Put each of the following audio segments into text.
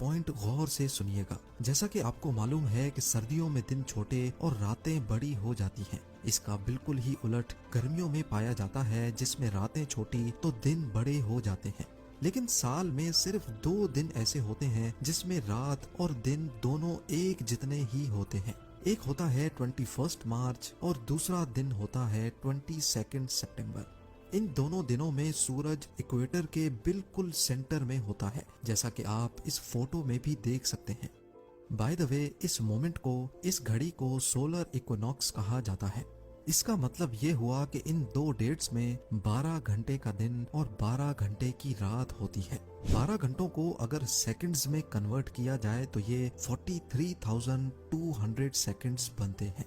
Point गौर से सुनिएगा। जैसा कि आपको मालूम है कि सर्दियों में दिन छोटे और रातें बड़ी हो जाती हैं। इसका बिल्कुल ही उलट गर्मियों में पाया जाता है, जिसमें रातें छोटी तो दिन बड़े हो जाते हैं। लेकिन साल में सिर्फ 2 दिन ऐसे होते हैं जिसमें रात और दिन दोनों एक जितने ही होते हैं। एक होता है 21 मार्च और दूसरा दिन होता है 22 सितंबर। इन दोनों दिनों में सूरज इक्वेटर के बिल्कुल सेंटर में होता है, जैसा कि आप इस फोटो में भी देख सकते हैं। बाय द वे, इस मोमेंट को, इस घड़ी को सोलर इक्विनॉक्स कहा जाता है। इसका मतलब ये हुआ कि इन 2 डेट्स में 12 घंटे का दिन और 12 घंटे की रात होती है। 12 घंटों को अगर सेकंड्स में कन्वर्ट किया जाए तो ये 43,200 सेकंड्स बनते हैं।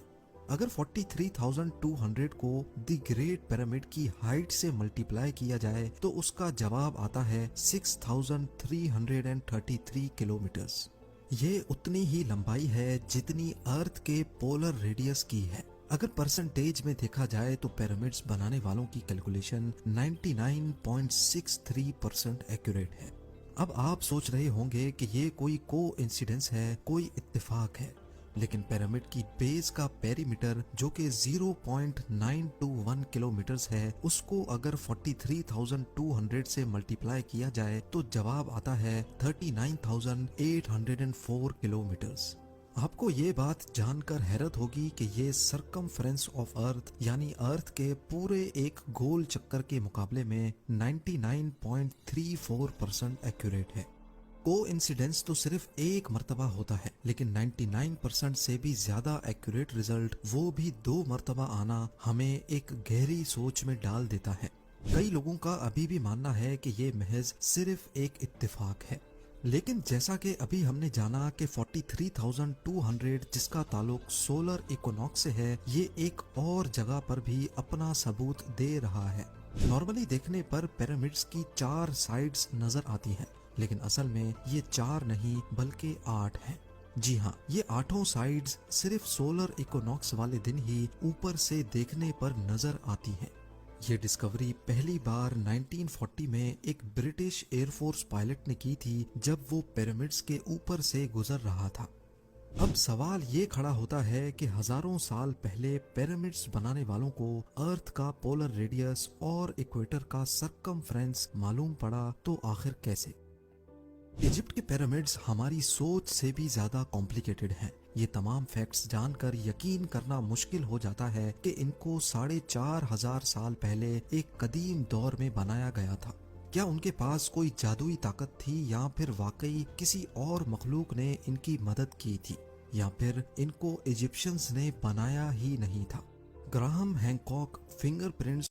अगर 43,200 को द ग्रेट पिरामिड की हाइट से मल्टीप्लाई किया जाए तो उसका जवाब आता है 6,333 किलोमीटर्स। ये उतनी ही लंबाई है जितनी अर्थ के पोलर रेडियस की है। अगर परसेंटेज में देखा जाए तो पिरामिड्स बनाने वालों की कैलकुलेशन 99.63% एक्यूरेट है। अब आप सोच रहे होंगे कि ये कोई कोइंसिडेंस है, कोई इत्तेफाक है, लेकिन पिरामिड की बेस का पेरीमीटर जो कि 0.921 किलोमीटर्स है, उसको अगर 43,200 से मल्टीप्लाई किया जाए तो जवाब आता है 39,804 किलोमीटर्स। आपको ये बात जानकर हैरत होगी कि ये सरकमफ्रेंस ऑफ अर्थ यानी अर्थ के पूरे एक गोल चक्कर के मुकाबले में 99.34% एक्यूरेट है। कोइंसिडेंस तो सिर्फ एक मर्तबा होता है, लेकिन 99% से भी ज्यादा एक्यूरेट रिजल्ट, वो भी 2 मर्तबा आना, हमें एक गहरी सोच में डाल देता है। कई लोगों का अभी भी मानना है कि ये महज सिर्फ एक इत्तेफाक है, लेकिन जैसा कि अभी हमने जाना कि 43,200 जिसका ताल्लुक सोलर इक्विनॉक्स से है, ये एक और जगह पर भी अपना सबूत दे रहा है। नॉर्मली देखने पर पिरामिड्स की 4 साइड्स नजर आती हैं, लेकिन असल में ये 4 नहीं बल्कि 8 हैं। जी हाँ, ये 8 साइड्स सिर्फ सोलर इक्विनॉक्स वाले दिन ही ऊपर से देखने पर नजर आती हैं। ये डिस्कवरी पहली बार 1940 में एक ब्रिटिश एयरफोर्स पायलट ने की थी, जब वो पिरामिड्स के ऊपर से गुजर रहा था। अब सवाल ये खड़ा होता है कि हजारों साल पहले पिरामिड्स बनाने वालों को अर्थ का पोलर रेडियस और इक्वेटर का सरकमफ्रेंस मालूम पड़ा तो आखिर कैसे? इजिप्ट के पिरामिड्स हमारी सोच से भी ज्यादा कॉम्प्लिकेटेड हैं। ये तमाम फैक्ट्स जानकर यकीन करना मुश्किल हो जाता है कि इनको 4,500 साल पहले एक कदीम दौर में बनाया गया था। क्या उनके पास कोई जादुई ताकत थी, या फिर वाकई किसी और मखलूक ने इनकी मदद की थी, या फिर इनको इजिप्शियंस ने बनाया ही नहीं था? Graham Hancock fingerprints